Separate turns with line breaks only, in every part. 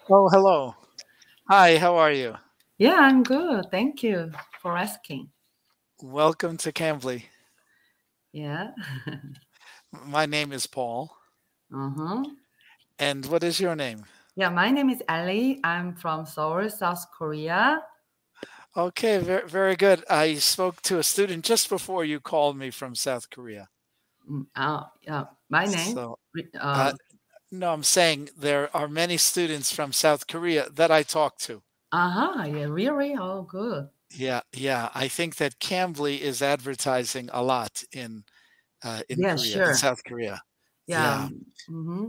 Oh, hello. Hi, how are you?
Yeah, I'm good. Thank you for asking.
Welcome to Cambly.
Yeah.
My name is Paul.
Uh-huh.
And what is your name?
Yeah, my name is Ali. I'm from Seoul, South Korea.
Okay, very good. I spoke to a student just before you called me from South Korea.
Yeah, my name.
So, uh,
Uh,
no, I'm saying there are many students from South Korea that I talk to.
uh-huh. Yeah, really? Oh, good.
Yeah. I think that Cambly is advertising a lot in
Yeah,
Korea, in
sure.
South Korea.
Yeah.
Yeah.
Mm-hmm.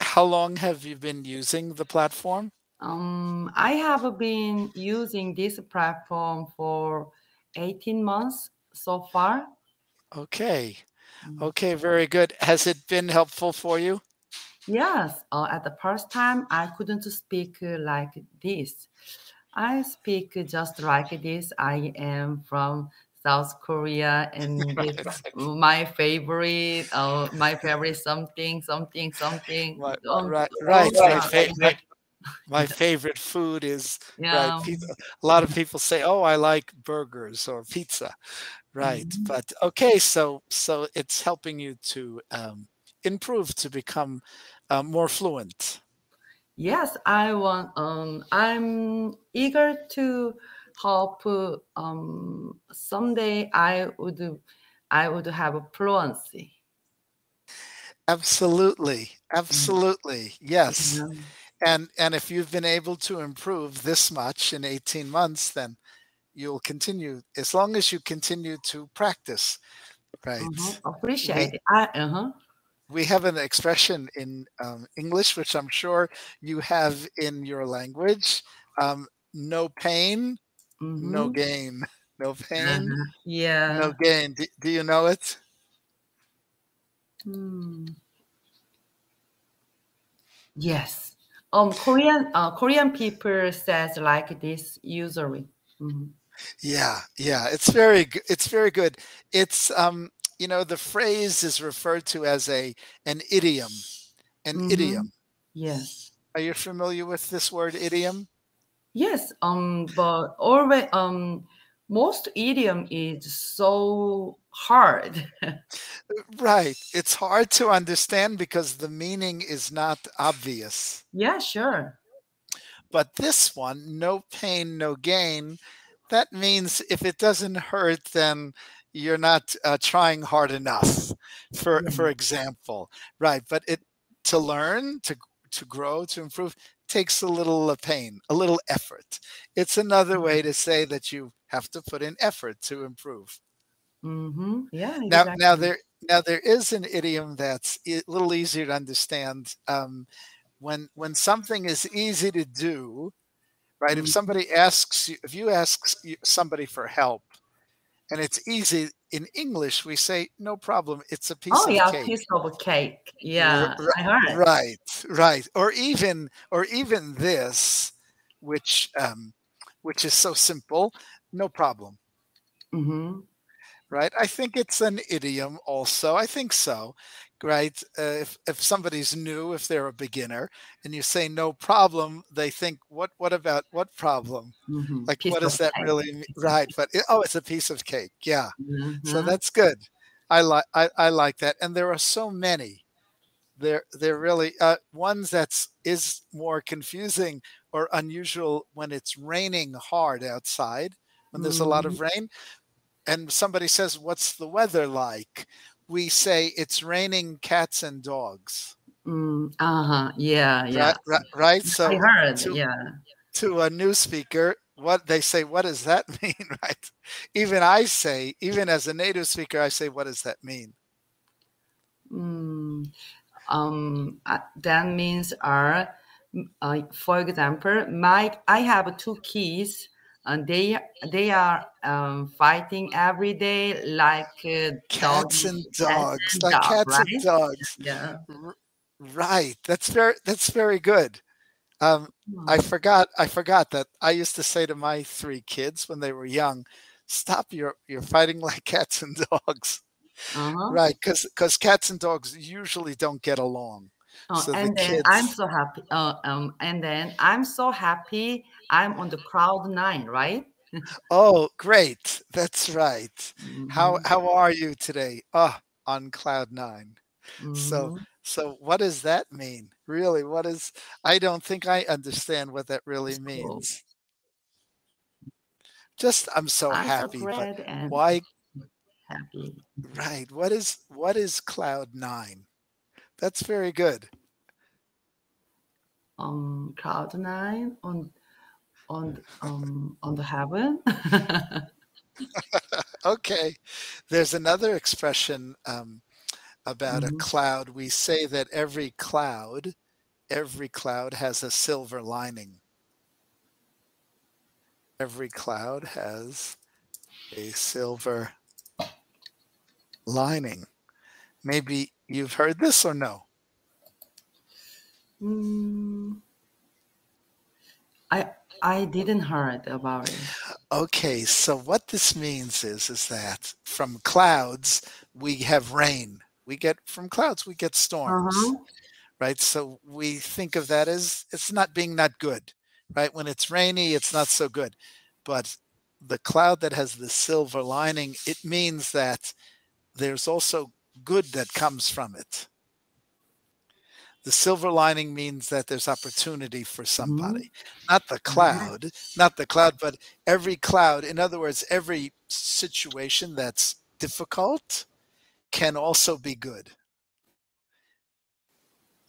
How long have you been using the platform?
I have been using this platform for 18 months so far.
Okay.
Mm.
Okay, very good. Has it been helpful for you?
Yes, at the first time, I couldn't speak like this. I speak just like this. I am from South Korea, and this my favorite something, something, something.
Right.
Those are
My favorite food is right.
yeah.
A lot of people say, "Oh, I like burgers or pizza." Right,
Mhm.
but okay, so it's helping you to improve to become more fluent.
Yes, I want. I'm eager to help. Someday I would have a fluency.
Absolutely, yes.
Yeah.
And if you've been able to improve this much in 18 months, then you'll continue as long as you continue to practice.
Uh-huh.
Right. We
Appreciate it. Uh-huh.
we have an expression in English, which I'm sure you have in your language. No pain, no
Mm-hmm.
gain. No pain,
Uh-huh. Yeah.
no gain. Do you know it?
Hmm. Yes. Korean people says like this usually. Mhm.
Yeah. It's very good. It's the phrase is referred to as an idiom. An
Mhm.
idiom.
Yes.
Are you familiar with this word idiom?
Yes. But always most idiom is so hard.
Right. It's hard to understand because the meaning is not obvious.
Yeah, sure.
But this one, no pain, no gain, that means if it doesn't hurt, then you're not trying hard enough. For
Yeah.
example, right? But it to learn, to grow, to improve takes a little pain, a little effort. It's another way to say that you have to put in effort to improve.
Mm-hmm. Yeah,
Now, now
exactly.
there now there is an idiom that's a little easier to understand. When something is easy to do, right? If
Mhm.
somebody asks you, if you ask somebody for help and it's easy in English, we say, no problem. It's a piece
Oh
of
yeah,
cake.
piece of a cake.
R-
Yeah,
r-
I heard.
right. Or even this, which, which is so simple, no problem.
Mm-hmm.
Right? I think it's an idiom also. I think so. Right? If somebody's new, if they're a beginner, and you say no problem, they think, what about what problem?
Mm-hmm.
Like,
Piece
what
of
does that
cake.
really mean? Right? But oh, it's a piece of cake. Yeah. So
Mm-hmm.
that's good. I like that. And there are so many. They're really ones that's is more confusing or unusual when it's raining hard outside, when there's a lot
Mm-hmm.
of rain and somebody says, "What's the weather like?" We say it's raining cats and dogs.
Uh-huh. Yeah,
Right,
yeah.
right.
I
So
heard.
to
Yeah.
to a new speaker, what they say, what does that mean? Right. Even I say, even as a native speaker, I say, what does that mean?
Mm, that means for example, I have two kids, and they are fighting every day like
Cats and
cats
dogs,
and
like
dog,
cats and
right?
dogs.
Yeah.
R- right. That's very good. Um, I
Hmm.
forgot. I forgot that I used to say to my three kids when they were young, "Stop! You're fighting like cats and dogs."
Uh-huh.
Right? Because cats and dogs usually don't get along. So the
And then I'm
kids,
so happy. And then I'm so happy. I'm on the cloud nine, right?
oh, great. That's right.
Mm-hmm.
How are you today? Ah, on cloud nine. So
Mm-hmm.
so what does that mean? Really, what is I don't think I understand what that really
So
means. Just I'm so
I'm so
happy, but
glad and
why
happy.
right, what is cloud nine? That's very good.
Cloud nine on the heaven.
Okay. There's another expression about a
Mhm.
cloud. We say that every cloud has a silver lining. Every cloud has a silver lining. Maybe you've heard this or no?
Mm, I I didn't heard about it.
Okay, so what this means is that from clouds we have rain. We get from clouds we get storms,
Uh-huh.
right? So we think of that as it's not being not good, right? When it's rainy, it's not so good. But the cloud that has the silver lining, it means that there's also good that comes from it. The silver lining means that there's opportunity for
Mm-hmm.
somebody. Not the
Uh-huh.
cloud, not the cloud, but every cloud. In other words, every situation that's difficult can also be good.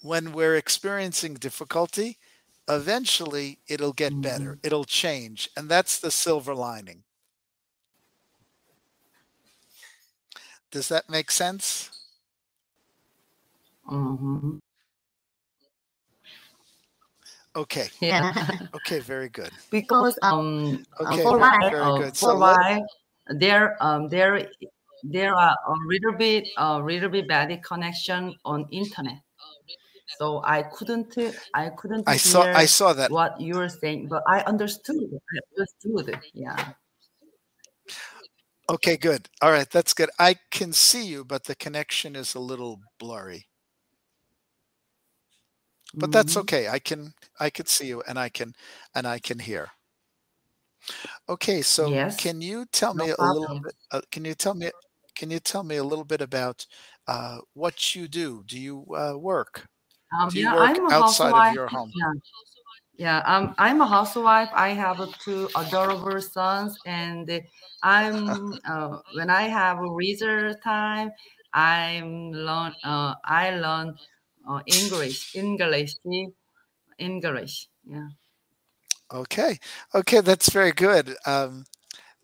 When we're experiencing difficulty, eventually it'll get better,
Mm-hmm.
it'll change. And that's the silver lining. Does that make sense?
Mm-hmm.
Okay.
Yeah.
Okay, very good.
Because
Okay,
for
very good. So
for
let
why there are a little bit bad connection on internet. So I couldn't
I
hear
saw that.
what you were saying, but I understood. I understood. Yeah.
Okay, good. All right, that's good. I can see you, but the connection is a little blurry. But that's
Mm-hmm.
okay. I can see you and I can hear. Okay, so
Yes.
can you tell
No
me a little
problem.
bit can you tell me a little bit about what you do? Do you work? Do you
Yeah,
work
I'm a
outside of
housewife.
your home?
Yeah. Yeah, I'm a housewife. I have two adorable sons, and when I have leisure time, I learn English. Yeah.
Okay. Okay, that's very good.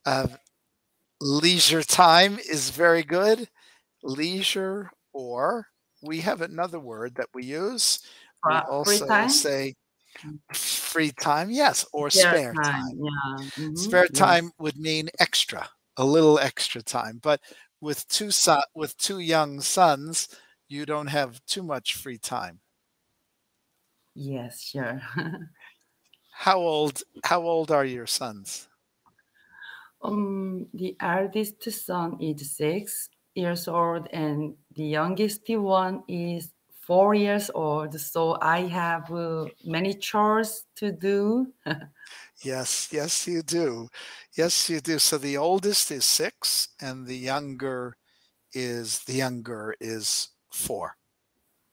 Uh, leisure time is very good. Leisure, or we have another word that we use. We
Free
also
time,
say free time, yes, or
spare
spare
time.
time.
Yeah.
Spare
Yes.
time would mean extra, a little extra time. But with two young sons, you don't have too much free time.
Yes. Sure.
How old are your sons?
The eldest son is 6 years old, and the youngest one is 4 years old. So I have many chores to do.
Yes, yes, you do. Yes, you do. So the oldest is 6 and the younger is 4.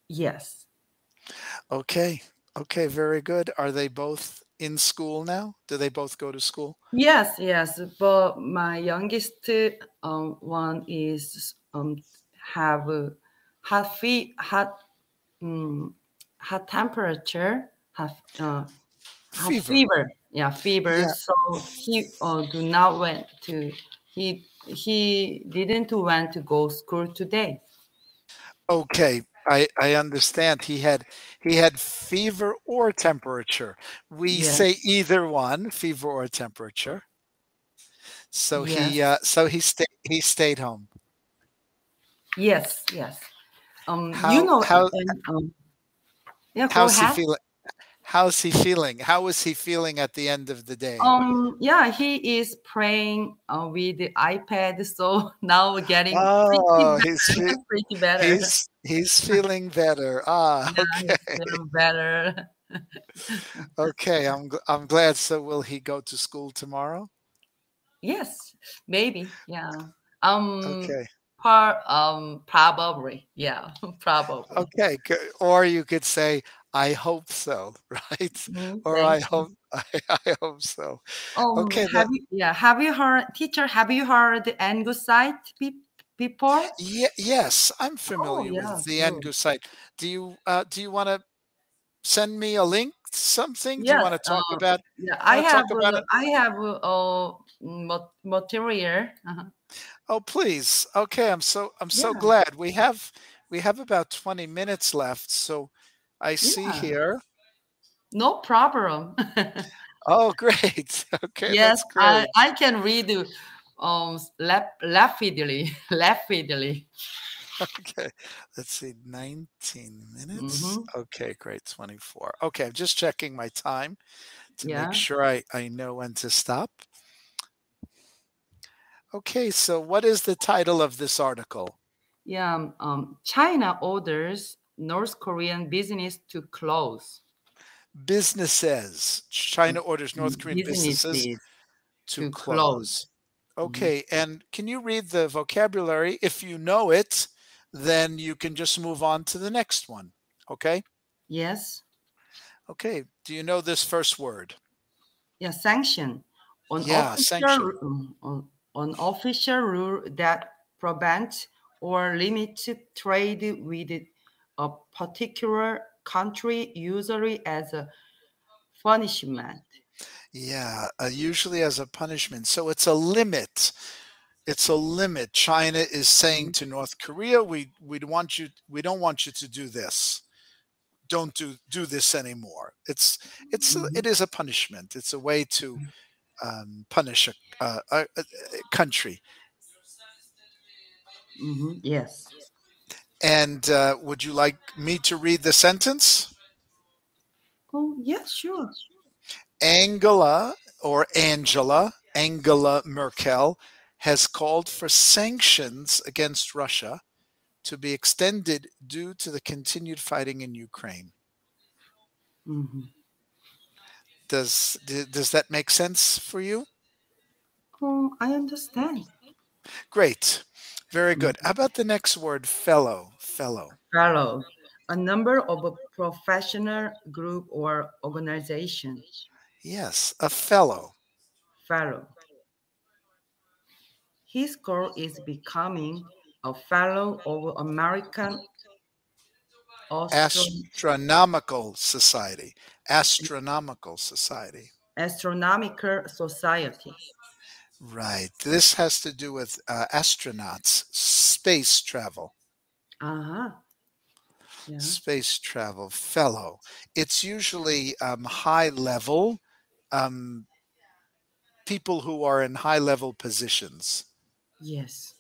Yes,
Okay. Okay, very good. Are they both in school now? Do they both go to school?
yes. But my youngest one is have hot um, hot temperature, have
Fever.
fever. Yeah, fever.
Yeah.
So he do not went to he didn't went to go school today.
Okay. I understand. He had fever or temperature. We
Yes,
say either one, fever or temperature. So he
yes,
he stayed home.
yes.
How how
And yeah, go
how's he
ahead.
feeling? How's he feeling? How was he feeling at the end of the day?
Yeah, he is praying with the iPad, so now getting pretty
Oh,
better, pretty better.
he's feeling better. Ah,
Yeah, he's
okay.
feeling better.
Okay, I'm glad. So will he go to school tomorrow?
Yes, maybe. Yeah. Um,
Okay.
Probably. Yeah, probably.
Okay, good. Or you could say, I hope so, right? Or
Thank you.
I hope so. Okay,
Have you heard, teacher? Have you heard the Angusite before?
yes, I'm
Oh,
familiar
yeah,
with the
good.
Engu site. Do you want to send me a link, something? Do you
Yes.
want to talk about
Yeah,
want to talk about it?
I have material.
Oh, please. Okay, I'm so
Yeah,
glad. We have about 20 minutes left. So I see
yeah.
here.
No problem.
Oh, great. Okay,
Yes,
that's great.
I can read rapidly, rapidly.
Okay. Let's see, 19 minutes.
Mm-hmm.
Okay, great. 24. Okay, I'm just checking my time to make
Yeah,
sure I know when to stop. Okay, so what is the title of this article?
yeah. China orders North Korean business to close.
Businesses. China orders North Korean businesses
Businesses
to
to close.
close.
Mhm.
Okay, and can you read the vocabulary? If you know it, then you can just move on to the next one. Okay?
Yes.
Okay, do you know this first word?
Yeah, sanction,
Yeah, sanction.
an official rule that prevents or limits trade with a particular country, usually as a punishment.
Yeah, usually as a punishment. So it's a limit. It's a limit. China is saying
Mhm,
to North Korea, we don't want you to do this. Don't do this anymore.
mhm,
It is a punishment. It's a way to punish a country.
yes.
And would you like me to read the sentence?
Oh, yes, sure.
Angela Merkel has called for sanctions against Russia to be extended due to the continued fighting in Ukraine.
Mhm.
Does that make sense for you?
Oh, I understand.
Great. Very good.
Mhm.
How about the next word, fellow? Fellow.
Fellow, a number of a professional group or organization.
Yes, a fellow.
Fellow. His goal is becoming a fellow of American Astro-
Astronomical society. Astronomical society.
Astronomical Society.
Right. This has to do with astronauts, space travel.
Uh-huh. Yeah.
Space travel fellow. It's usually high level um, people who are in high level positions.
Yes.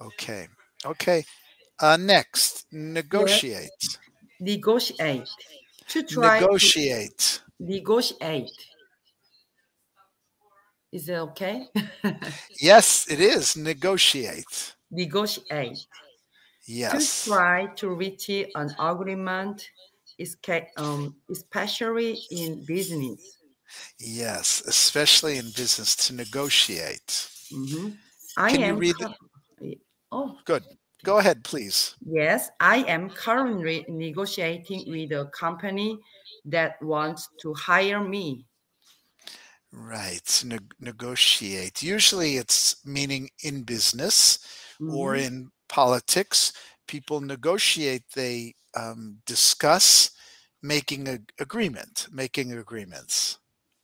Okay. Okay. Next,
Yes.
negotiate.
Negotiate. To try to
Negotiate.
negotiate. Is it okay?
Yes, it is. Negotiate.
Negotiate. To
Yes.
try to reach an agreement, especially in business.
Yes. Especially in business to negotiate.
Mhm. I
Can you
am.
read?
Oh,
Good.
okay.
Go ahead, please.
Yes, I am currently negotiating with a company that wants to hire me.
Right. Negotiate. Usually it's meaning in business or
Mhm.
in politics. People negotiate, they discuss making agreements.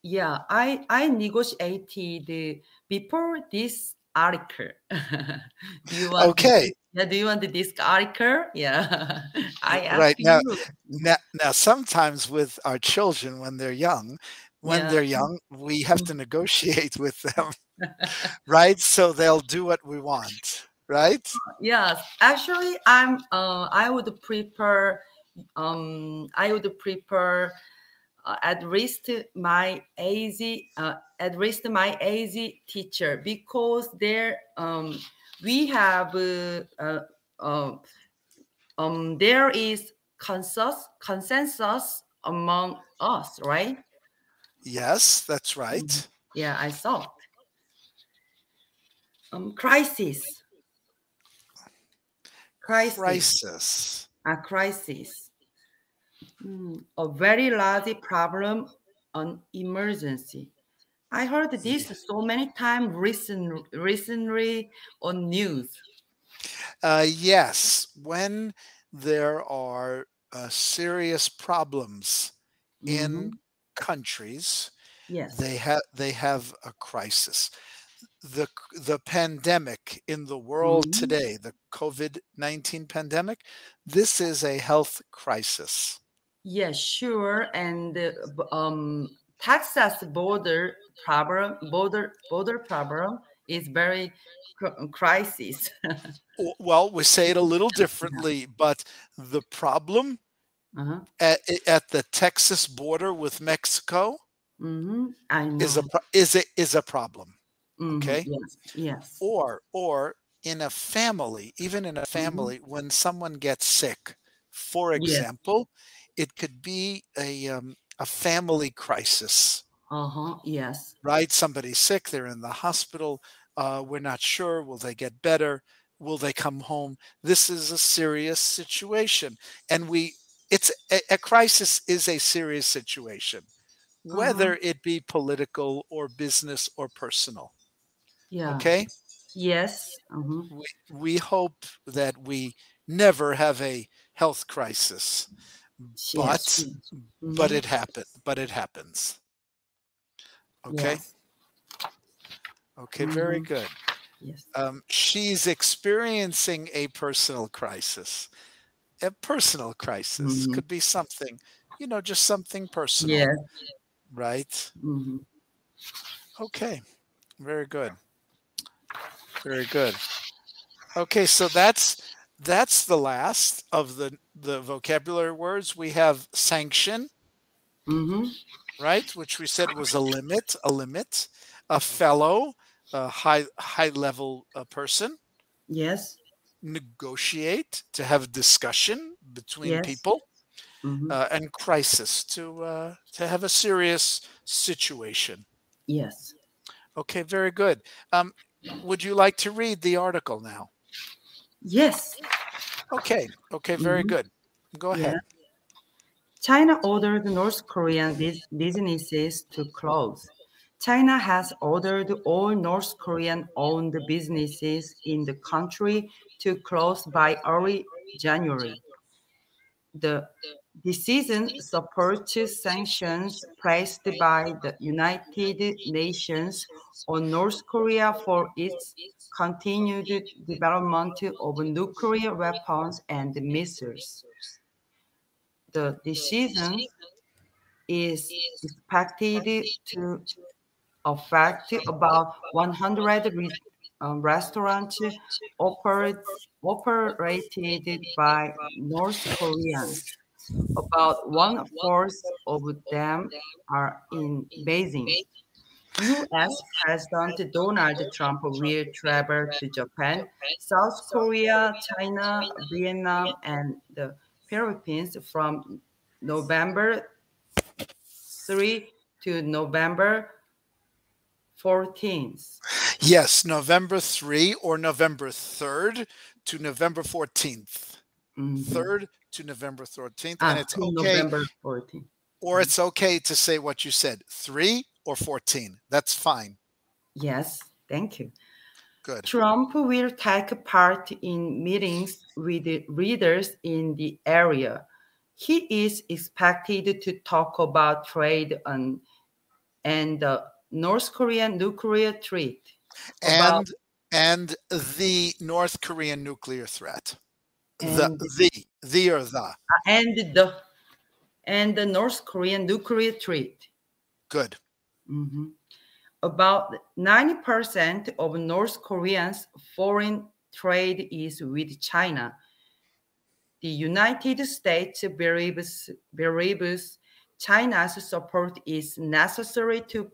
Yeah, I negotiated before this article. Do you want
Okay.
yeah, do you want this article? Yeah. I ask
Right.
you.
Now sometimes with our children when
Yeah.
they're young, we have to negotiate with them, right? So they'll do what we want, right?
Yes. Actually, I would prefer at least my age teacher, because there we have there is consensus among us, right?
Yes, that's
Mhm.
right.
Yeah, I thought. Crisis, crisis,
Crisis.
a crisis. A very large problem, an emergency. I heard this
Ye-
so many times recently on news.
yes, when there are serious problems in
Mm-hmm.
countries,
Yes.
they have a crisis. The pandemic in the world
Mm-hmm.
today, the COVID-19 pandemic, this is a health crisis.
Yes, sure. And Texas border problem is very crisis.
Well, we say it a little differently, but the problem
Uh-huh.
at the Texas border with Mexico
Mm-hmm. I
is
know.
is a problem.
Mm-hmm.
Okay,
Yes. Yes.
or in a family, even in a
Mm-hmm.
family, when someone gets sick, for
Yes.
example, it could be a family crisis.
Uh-huh. Yes.
Right? Somebody's sick, they're in the hospital. We're not sure. Will they get better? Will they come home? This is a serious situation. And it's a crisis is a serious situation,
Uh-huh.
whether it be political or business or personal.
Yeah.
Okay.
Yes. Uh-huh.
We hope that we never have a health crisis,
Yes.
but
Mm-hmm.
it happens. Okay.
Yes.
Okay. Very
Mm-hmm.
good.
Yes.
She's experiencing a personal crisis. A personal crisis
Mm-hmm.
could be something, just something personal,
Yes.
right?
Mm-hmm.
Okay, very good. Very good. Okay, so that's the last of the vocabulary words. We have sanction,
Mm-hmm.
right, which we said was a limit, a fellow, a high level person,
Yes.
negotiate, to have discussion between
Yes.
people,
Mm-hmm.
and crisis, to have a serious situation.
Yes.
Okay, very good. Um, would you like to read the article now?
Yes.
Okay, okay, very
Mm-hmm.
good. Go
Yeah.
ahead.
China ordered North Korean businesses to close. China has ordered all North Korean owned businesses in the country to close by early January. The decision supports sanctions placed by the United Nations on North Korea for its continued development of nuclear weapons and missiles. The decision is expected to affect about 100 restaurants operated by North Koreans. About one fourth of them are in Beijing. U.S. President Donald Trump will travel to Japan, South Korea, China, Vietnam, and the Philippines from November 3 to November 14th.
Yes, November 3 or November 3rd to November 14th.
Mhm.
3rd to November 14th. And
Ah,
it's
to
okay,
November 14th.
or it's okay to say what you said, 3 or 14. That's fine.
Yes, thank you.
Good.
Trump will take part in meetings with the leaders in the area. He is expected to talk about trade and the North Korean nuclear threat. About
And the North Korean nuclear threat. The
and
the or the.
and the and the North Korean nuclear threat.
Good.
Mhm. About 90% of North Koreans' foreign trade is with China. The United States believes China's support is necessary to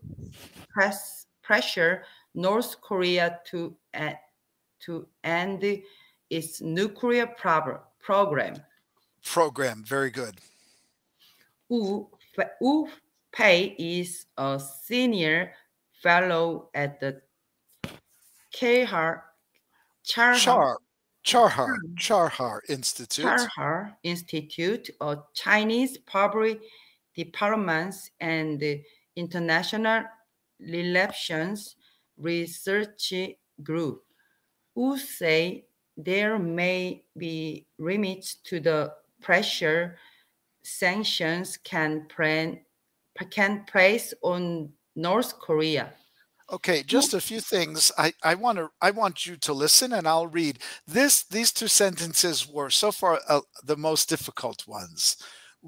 pressure North Korea to end its nuclear program.
Program. Very good.
Wu Pei is a senior fellow at the Charhar Charhar
Char, Charhar Institute.
Charhar Institute of Chinese Public Departments and International Relations Research Group, who say there may be limits to the pressure sanctions can place on North Korea.
Okay, just a few things. I want you to listen, and I'll read this. These two sentences were so far the most difficult ones.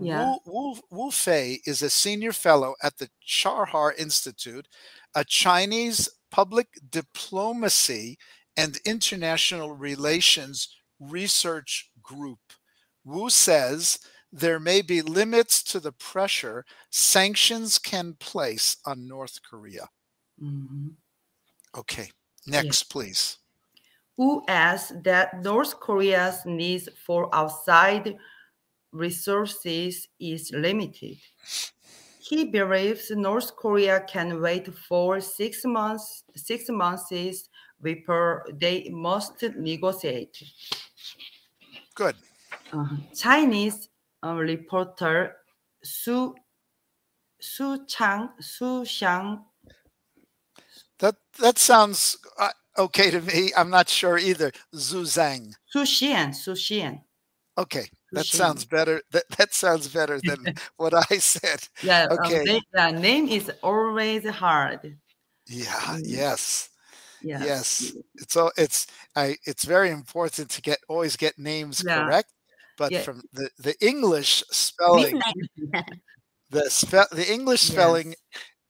Yeah.
Wu Fei is a senior fellow at the Charhar Institute, a Chinese public diplomacy and international relations research group. Wu says there may be limits to the pressure sanctions can place on North Korea.
Mhm.
Okay,
Yeah.
next, please.
Who adds that North Korea's needs for outside resources is limited. He believes North Korea can wait for 6 months before they must negotiate.
Good.
Chinese reporter Su Xiang
That sounds okay to me. I'm not sure either. Zhang.
Su Xian.
Okay, that sounds better. That sounds better than what I said.
Yeah,
Okay.
the name is always hard.
Yeah.
Mm,
Yes.
yes.
Yes. It's very important to always get names
Yeah.
correct. But
Yeah.
from the English
This
spelling,
name.
the English spelling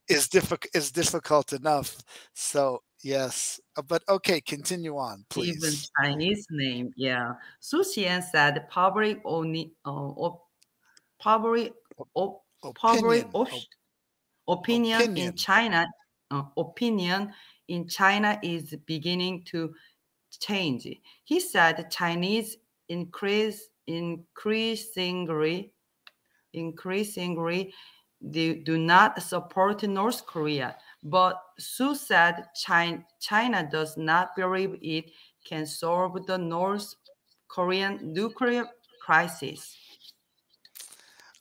Yes.
is difficult enough. So yes, but okay, continue on,
Even
please.
Chinese name. Yeah. Su Xian said public op- public
Opinion.
opinion in
Opinion.
China is beginning to change. He said Chinese increasingly do not support North Korea. But Su said China does not believe it can solve the North Korean nuclear crisis.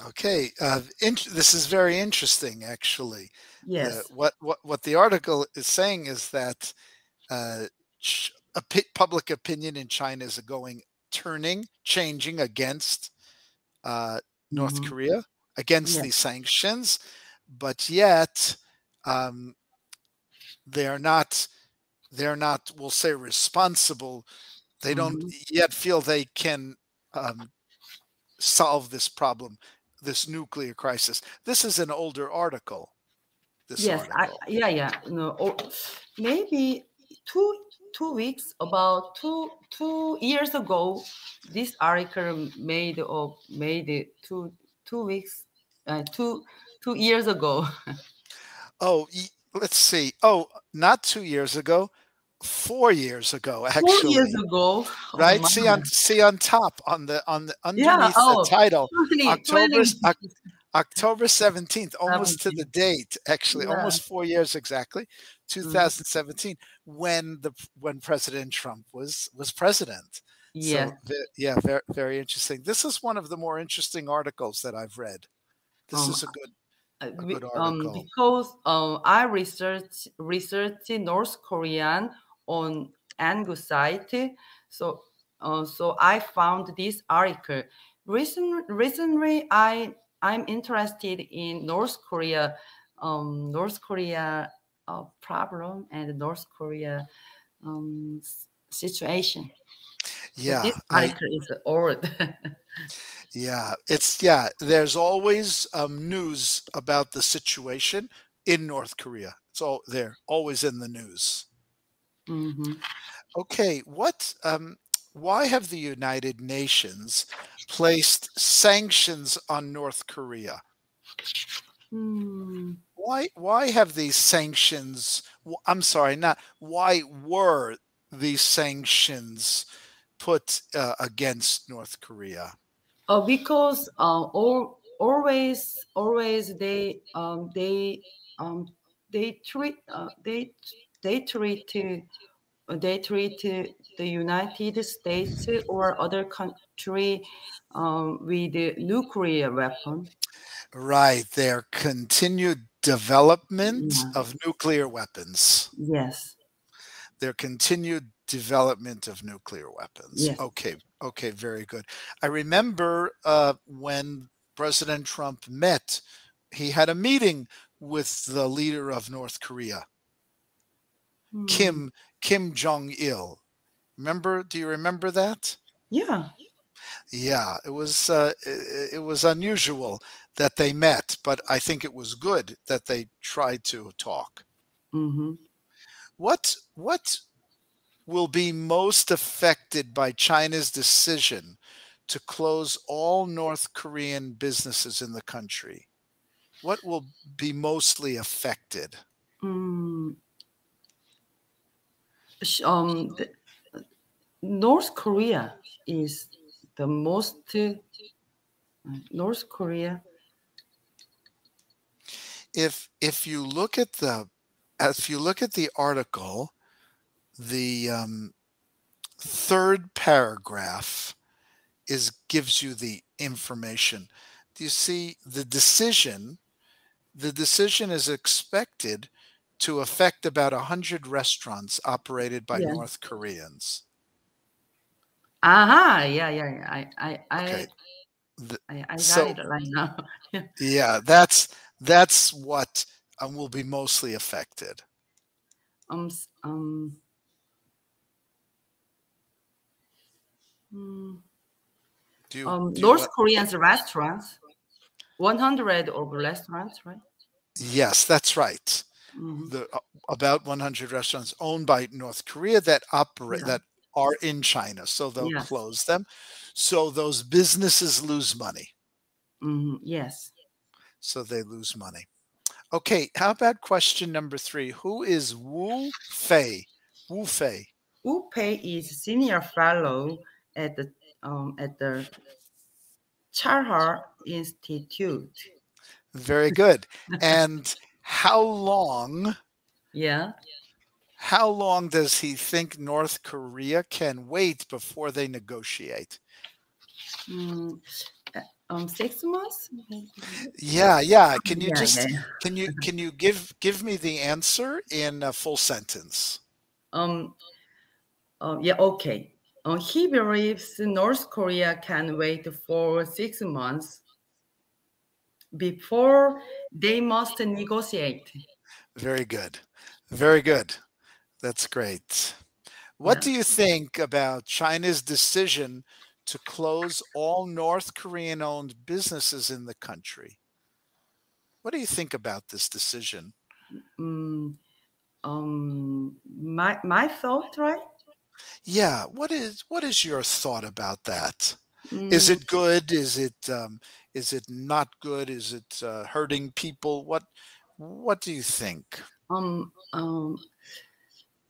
Okay, this is very interesting, actually.
Yes.
What the article is saying is that uh, public opinion in China is changing against North
Mm-hmm.
Korea, against
Yeah.
these sanctions, but yet um, they are not. They're not. We'll say responsible. They don't
Mm-hmm.
yet feel they can solve this problem, this nuclear crisis. This is an older article. This
Yes,
article.
yeah. No, maybe two 2 weeks, about two years ago, this article made it 2 weeks, 2 years ago.
Oh, let's see. Oh, not 2 years ago, 4 years ago,
4 years
actually.
ago. Oh
Right?
my.
See on top on the
Yeah.
underneath the
Oh,
title,
20,
October
20,
October 17th, almost to the
17.
date, actually,
Yeah.
almost 4 years exactly,
Mhm.
2017, when President Trump was president. So
Yeah.
yeah, very very interesting. This is one of the more interesting articles that I've read. This
Um,
is a good article.
because I researched North Korean on Angus site, so I found this article. Recently, I'm interested in North Korea problem and North Korea situation. So
Yeah,
this article is old.
there's always news about the situation in North Korea. They're always in the news.
Mhm.
Okay, why have the United Nations placed sanctions on North Korea?
Hmm.
Why have these sanctions? I'm sorry, not why were these sanctions put against North Korea?
Because always um, they treat they treat they treat the United States or other country with a nuclear weapon.
Right, their continued development
Yeah.
of nuclear weapons.
Yes.
Their continued development of nuclear weapons.
Yes.
Okay, okay, very good. I remember when President Trump met, he had a meeting with the leader of North Korea,
Hmm.
Kim Jong Il. Remember? Do you remember that?
Yeah.
Yeah, it was unusual that they met, but I think it was good that they tried to talk.
Mm-hmm.
What will be most affected by China's decision to close all North Korean businesses in the country? What will be mostly affected?
Mm, the North Korea is the most North Korea.
If you look at the if you look at the article, the third paragraph is gives you the information. Do you see the decision? The decision is expected to affect about 100 restaurants operated by
Yeah.
North Koreans.
Aha. Yeah. Yeah. Yeah.
Okay. th-
I got
So
it right now. Yeah.
yeah, that's what will be mostly affected.
Um. s- Um. mm,
Do you
North
want?
Korean's restaurants. 100 of restaurants, right?
Yes, that's right.
Mm-hmm.
The about 100 restaurants owned by North Korea that operate
Yeah.
that are in China, so they'll
Yes.
close them. So those businesses lose money.
Mm-hmm. Yes.
So they lose money. Okay, how about question number three? Who is Wu Fei? Wu Fei.
Wu Pei is senior fellow at the Charter Institute.
Very good. And
Yeah.
how long does he think North Korea can wait before they negotiate?
Mm, 6 months?
Yeah, yeah.
Yeah, yeah.
Can you give me the answer in a full sentence?
Um, yeah, okay. He believes North Korea can wait for 6 months before they must negotiate.
Very good. Very good. That's great. What
Yeah.
do you think about China's decision to close all North Korean owned businesses in the country? What do you think about this decision?
Mm, my thought, right?
Yeah, what is your thought about that? Is
Mm,
it good? Is it not good? Is it hurting people? What do you think?
um, um,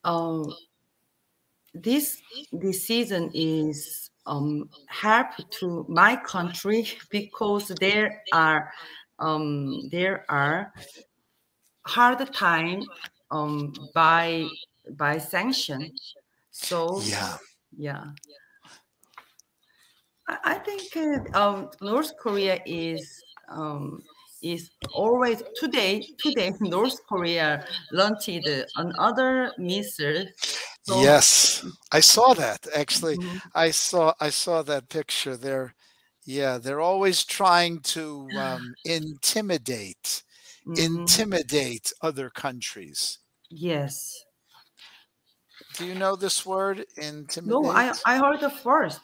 um, this this season is help to my country because there are hard time by sanction. So
Yeah.
yeah, I think North Korea is always today North Korea launched another missile. So
Yes. I saw that actually.
mhm,
I saw that picture. They're always trying to
mhm,
intimidate other countries.
yes.
Do you know this word,
No,
intimidate?
I heard the first.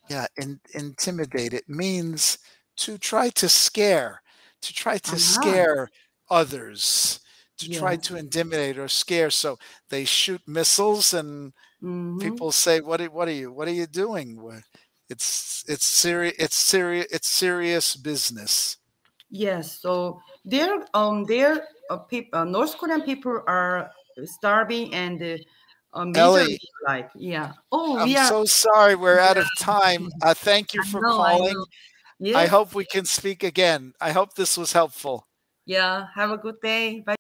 Yeah, intimidate. It means to try to scare, to try to
Uh-huh.
scare others, to try
Yes.
to intimidate or scare. So they shoot missiles, and
Mm-hmm.
people say, what are you doing?" It's serious. It's serious business.
Yes, so North Korean people are starving and miserable.
Ellie,
Like, yeah. Oh,
I'm
we are.
so sorry we're out of
Yeah,
time. Thank you for
I know.
calling. I
Yes.
hope we can speak again. I hope this was helpful.
Yeah. Have a good day. Bye